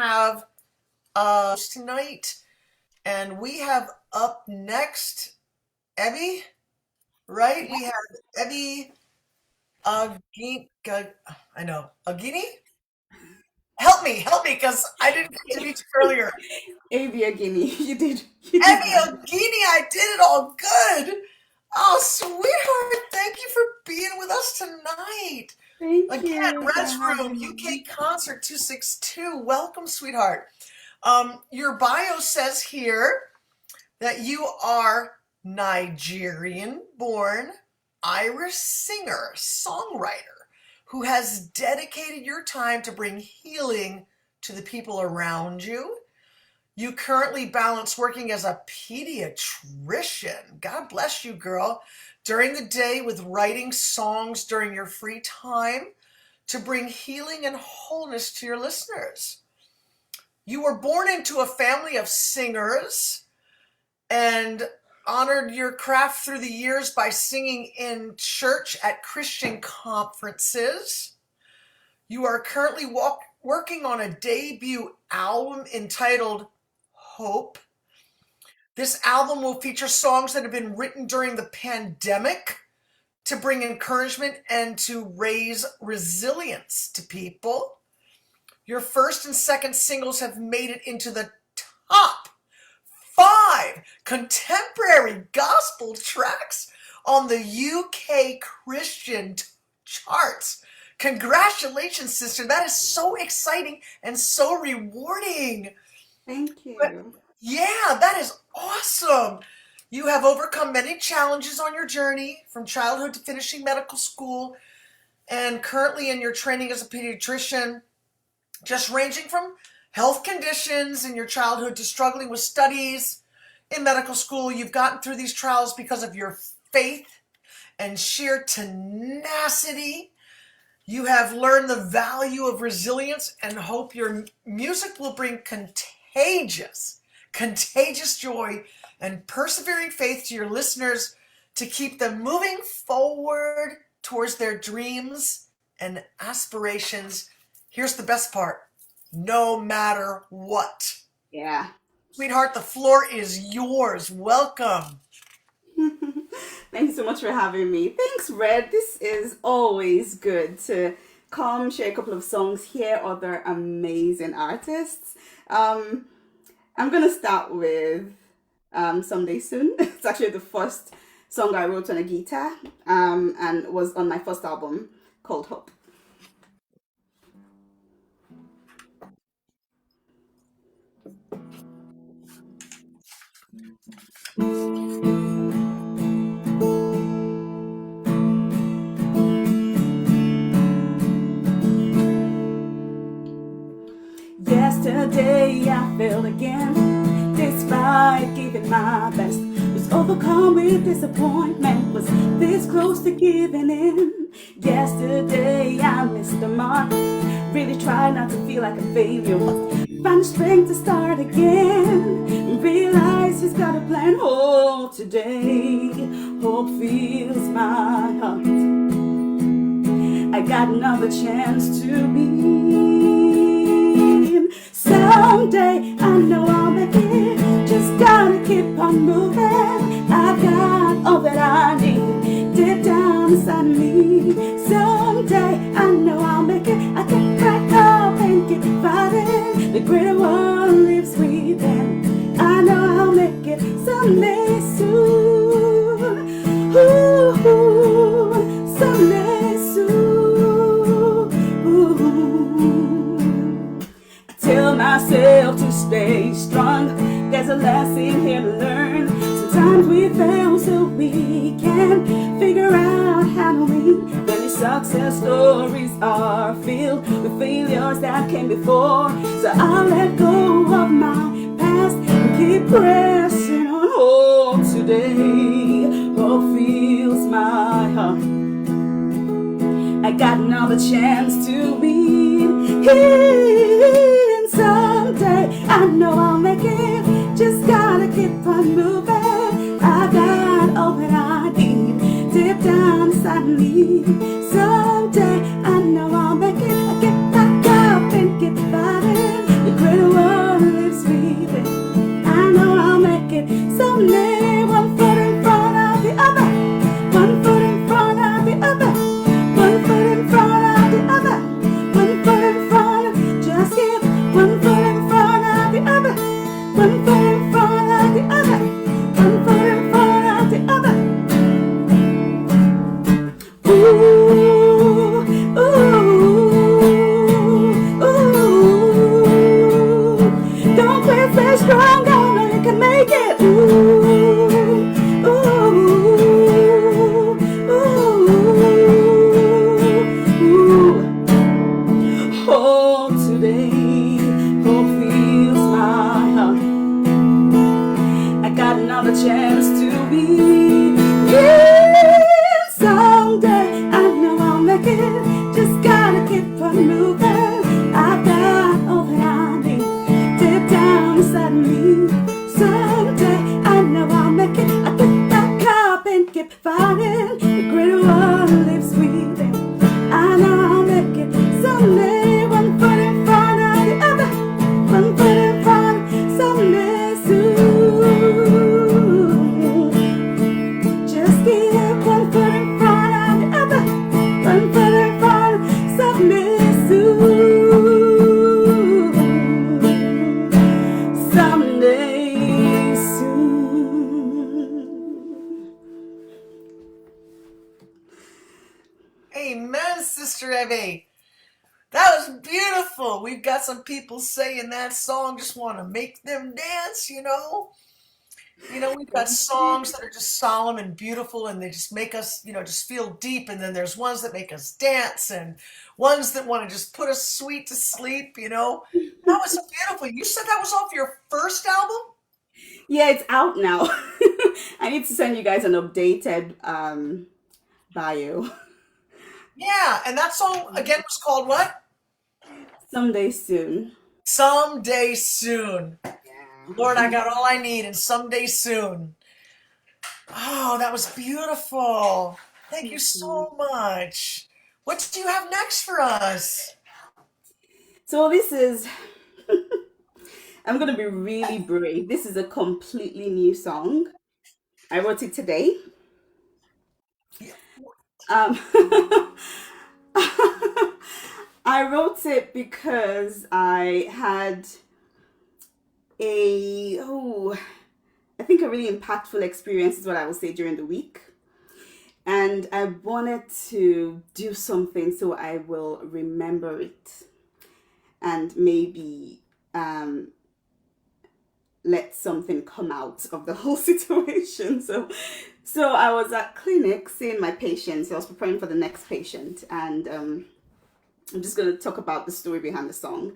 have tonight, and we have up next Evie, right? We have Evie Oginni. I know Oginni. Help me, because I didn't introduce you earlier. Oginni. You did Evie well. Oginni, I did it all good. Oh, sweetheart, thank you for being with us tonight. Thank Again, you for Res Room, having UK me. Concert 262. Welcome, sweetheart. Your bio says here that you are Nigerian born Irish singer, songwriter who has dedicated your time to bring healing to the people around you. You currently balance working as a pediatrician. God bless you, girl. During the day with writing songs during your free time to bring healing and wholeness to your listeners. You were born into a family of singers and honored your craft through the years by singing in church at Christian conferences. You are currently working on a debut album entitled Hope. This album will feature songs that have been written during the pandemic to bring encouragement and to raise resilience to people. Your first and second singles have made it into the top five contemporary gospel tracks on the UK Christian charts. Congratulations, sister. That is so exciting and so rewarding. Thank But you. yeah, that is awesome. You have overcome many challenges on your journey from childhood to finishing medical school and currently in your training as a pediatrician, just ranging from health conditions in your childhood to struggling with studies in medical school. You've gotten through these trials because of your faith and sheer tenacity. You have learned the value of resilience and hope. Your music will bring contagious joy and persevering faith to your listeners to keep them moving forward towards their dreams and aspirations. Here's the best part: no matter what. Yeah. Sweetheart, the floor is yours. Welcome. Thank you so much for having me. Thanks, Red. This is always good to come share a couple of songs, hear other amazing artists. Um, I'm gonna start with Someday Soon. It's actually the first song I wrote on a guitar, and was on my first album called Hope. Yesterday I failed again, despite giving my best. Was overcome with disappointment, was this close to giving in. Yesterday I missed the mark, really tried not to feel like a failure. Found the strength to start again, realize he's got a plan. Oh, today hope fills my heart. I got another chance to be. Someday I know I'll make it. Just gotta keep on moving. I've got all that I need deep down inside of me. Someday I know I'll make it. I get back up and keep fighting. The greater one lives within. I know I'll make it someday soon. Ooh, someday soon. I tell myself to stay strong. There's a lesson here to learn. Sometimes we fail so we can figure out how to win. Many success stories are filled with failures that came before. So I'll let go of my past and keep pressing on. Oh, today hope fills my heart. I got another chance to win. And someday I know I'll make it. Just gotta keep on moving. I got all that I need deep down inside me. Someday I know I'll make it. I get back up and get fighting. The greater Friday. That was beautiful. We've got some people saying that song just want to make them dance, you know? We've got songs that are just solemn and beautiful and they just make us, just feel deep. And then there's ones that make us dance and ones that want to just put us sweet to sleep. That was so beautiful. You said that was off your first album? Yeah, it's out now. I need to send you guys an updated bio. Yeah. And that song again was called what? Someday soon. Someday Soon. Lord, I Yeah. got all I need and someday soon. Oh, that was beautiful. Thank you so much. What do you have next for us? So this is I'm gonna be really brave. This is a completely new song. I wrote it today. Um, I wrote it because I had I think a really impactful experience is what I will say during the week. And I wanted to do something so I will remember it and maybe let something come out of the whole situation. So I was at clinic seeing my patients. I was preparing for the next patient, and I'm just going to talk about the story behind the song.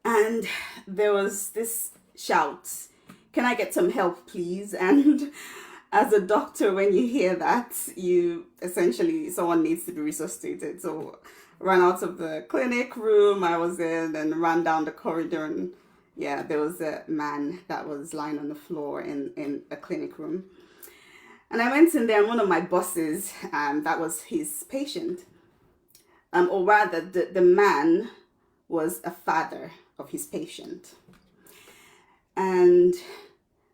And there was this shout, "Can I get some help, please?" And as a doctor, when you hear that, you essentially someone needs to be resuscitated. So ran out of the clinic room I was in and ran down the corridor, and yeah, there was a man that was lying on the floor in a clinic room. And I went in there, and one of my bosses, that was his patient, or rather, the man was a father of his patient. And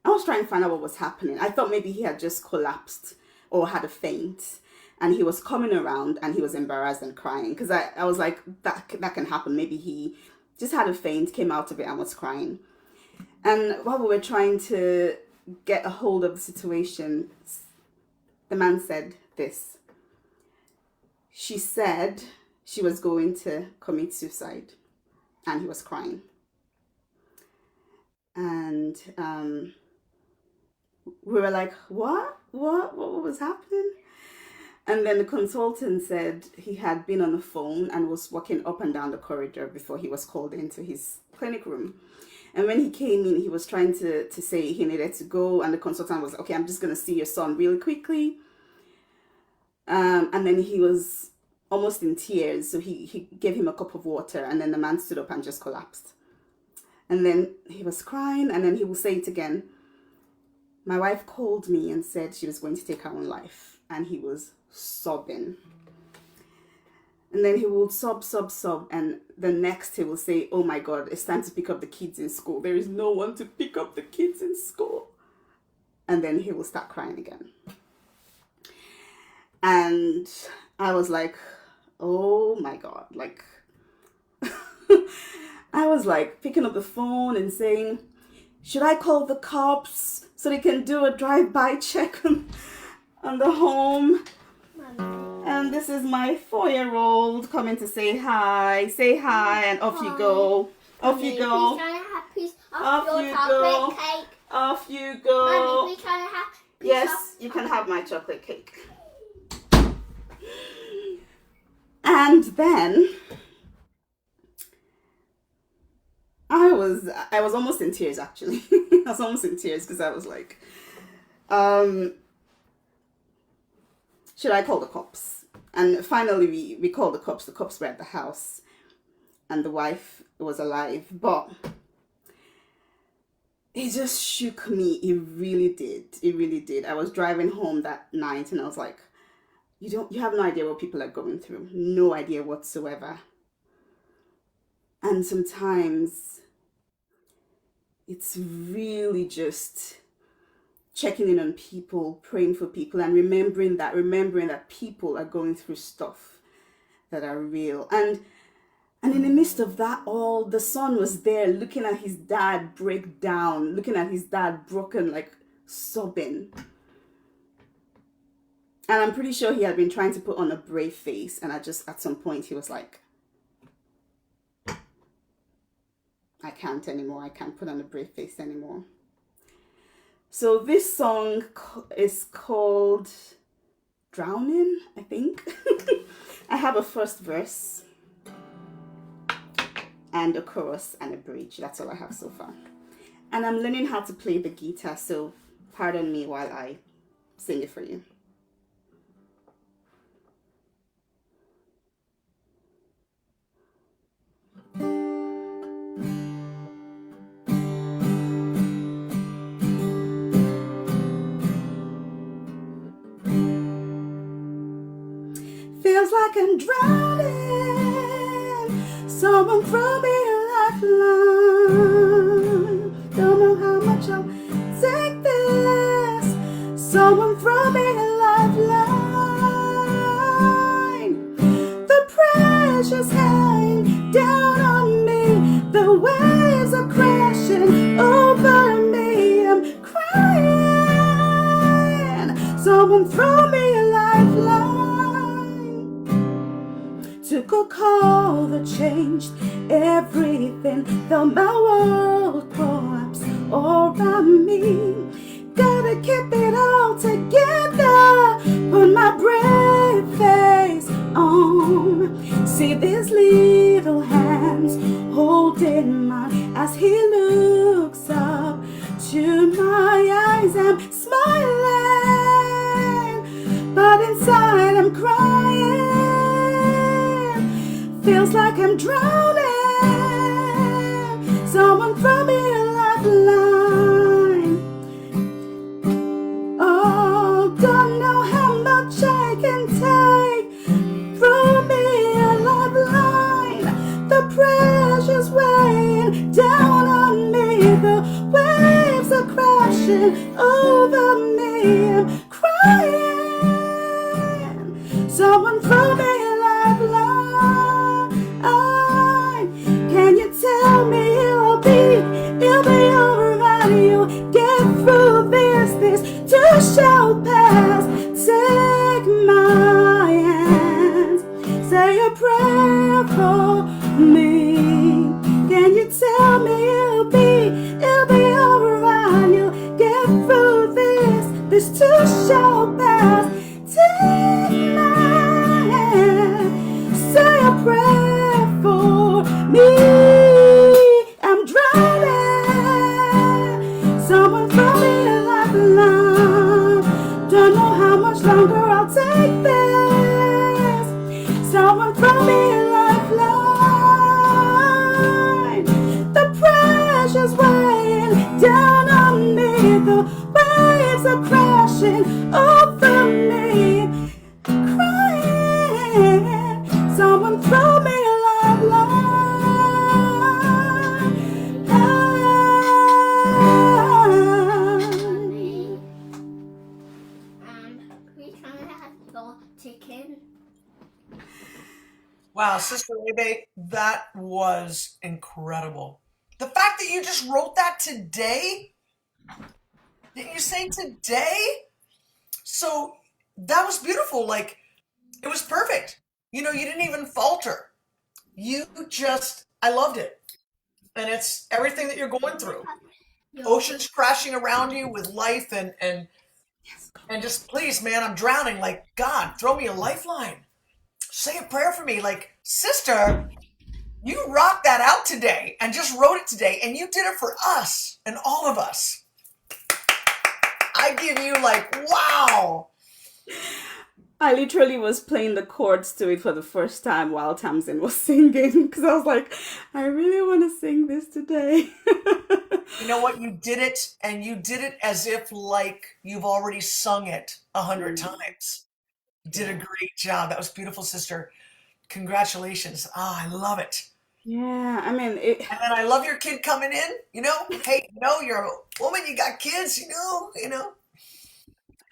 I was trying to find out what was happening. I thought maybe he had just collapsed or had a faint, and he was coming around and he was embarrassed and crying, because I was like, that can happen. Maybe he just had a faint, came out of it and was crying. And while we were trying to get a hold of the situation, the man said this. She said she was going to commit suicide, and he was crying. And we were like, what was happening? And then the consultant said he had been on the phone and was walking up and down the corridor before he was called into his clinic room. And when he came in, he was trying to say he needed to go, and the consultant was, okay, I'm just going to see your son really quickly. And then he was almost in tears, so he gave him a cup of water, and then the man stood up and just collapsed. And then he was crying, and then he will say it again. My wife called me and said she was going to take her own life, and he was sobbing. And then he will sob, and the next he will say, oh my God, it's time to pick up the kids in school. There is no one to pick up the kids in school. And then he will start crying again. And I was like, oh my God, like, I was like picking up the phone and saying, should I call the cops so they can do a drive-by check on the home? And this is my 4-year-old coming to say hi, and off you go. Off you go. Off you go. Off you go. Mommy, please try to have Yes, you can have my chocolate cake. And then I was almost in tears, actually. I was almost in tears because I was like, should I call the cops? And finally we called the cops. The cops were at the house and the wife was alive. But it just shook me. It really did. It really did. I was driving home that night and I was like, you have no idea what people are going through. No idea whatsoever. And sometimes it's really just checking in on people, praying for people, and remembering that people are going through stuff that are real. And in the midst of that all, the son was there looking at his dad break down, looking at his dad broken, like sobbing. And I'm pretty sure he had been trying to put on a brave face, and I just at some point he was like, I can't anymore. I can't put on a brave face anymore. So this song is called Drowning, I think. I have a first verse and a chorus and a bridge. That's all I have so far. And I'm learning how to play the guitar, so pardon me while I sing it for you. Feels like I'm drowning. Someone throw me a lifeline. Don't know how much I'll take this. Someone throw me a lifeline. The pressure's hanging down on me. The waves are crashing over me. I'm crying. Someone throw me a lifeline. Took a call that changed everything. Felt my world collapse all around me. Gotta keep it all together. Put my brave face on. See these little hands holding mine as he looks up to my eyes. I'm smiling, but inside I'm crying. Feels like I'm drowning. Someone throw me a lifeline. Oh, don't know how much I can take. Throw me a lifeline. The pressure's weighing down on me. The waves are crashing over me. I'm crying. Someone throw me a lifeline. Can you tell me it'll be alright? You'll get through this too shall pass. Take my hands, say a prayer for me. Can you tell me it'll be alright? You'll get through this too shall pass. Take my hand, say a prayer for me. I'm drowning. Someone throw me a lifeline. Don't know how much longer I'll take this. Someone throw me a lifeline. The pressure's weighing down on me. The waves are crashing over me. Crying. Someone throw me a lifeline. We kind of have the chicken. Wow, Sister Ebe, that was incredible. The fact that you just wrote that today, didn't you say today? So that was beautiful. Like, it was perfect. You didn't even falter. You just, I loved it. And it's everything that you're going through. Oceans crashing around you with life and just please, man, I'm drowning. Like, God, throw me a lifeline. Say a prayer for me. Like, sister, you rocked that out today and just wrote it today, and you did it for us and all of us. I give you like, wow. I literally was playing the chords to it for the first time while Tamsin was singing because I was like, I really want to sing this today. You know what? You did it, and you did it as if like you've already sung it 100 times. You did a great job. That was beautiful, sister. Congratulations. I love it. Yeah, I mean, And then I love your kid coming in. Hey, you're a woman, you got kids,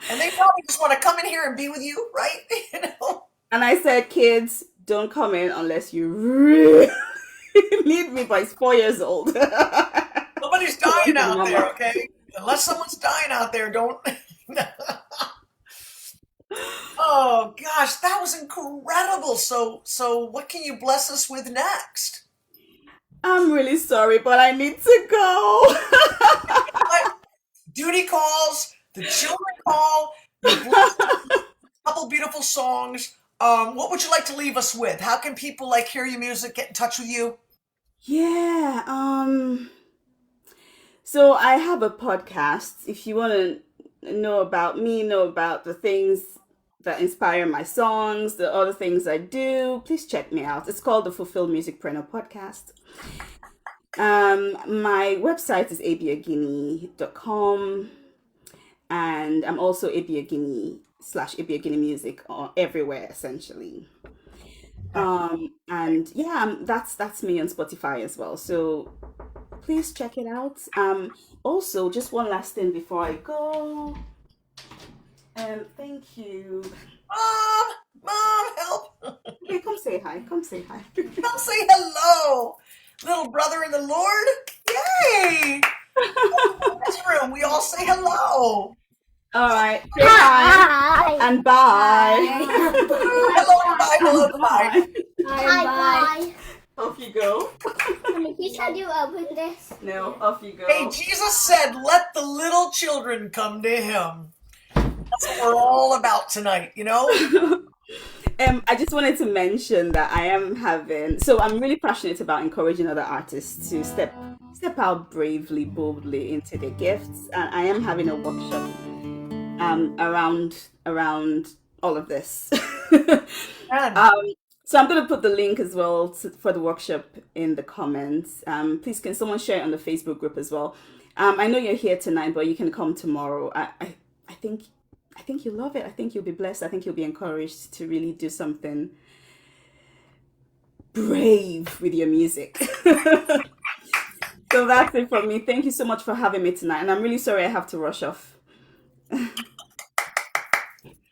and they probably just want to come in here and be with you, right? and I said, kids, don't come in unless you really need me, but he's 4 years old. Nobody's dying out there, okay? Unless someone's dying out there, don't. Oh gosh, that was incredible. So what can you bless us with next? I'm really sorry, but I need to go. What? Duty calls, the children call, you blessed us with a couple beautiful songs. What would you like to leave us with? How can people like hear your music, get in touch with you? Yeah, so I have a podcast. If you want to know about me, know about the things that inspire my songs, the other things I do, please check me out. It's called the Fulfilled Musicpreneur Podcast. My website is abiagini.com, and I'm also abiagini slash abiagini music on everywhere essentially. And yeah, that's me on Spotify as well. So please check it out. Also, just one last thing before I go. Thank you. Mom, help! Okay, come say hi. Come say hi. Come say hello, little brother in the Lord. Yay! This room, we all say hello. All right. Say hi Hi. and bye. Hello and bye, hello and bye. Hi, bye. Off you go. You said you opened this. No, off you go. Hey, Jesus said, let the little children come to him. That's what we're all about tonight, you know? I just wanted to mention that I am having, so I'm really passionate about encouraging other artists to step out bravely, boldly into their gifts, and I am having a workshop around all of this. Man, So I'm going to put the link as well for the workshop in the comments. Please, can someone share it on the Facebook group as well? I know you're here tonight, but you can come tomorrow. I think you'll love it. I think you'll be blessed. I think you'll be encouraged to really do something brave with your music. So that's it from me. Thank you so much for having me tonight. And I'm really sorry I have to rush off.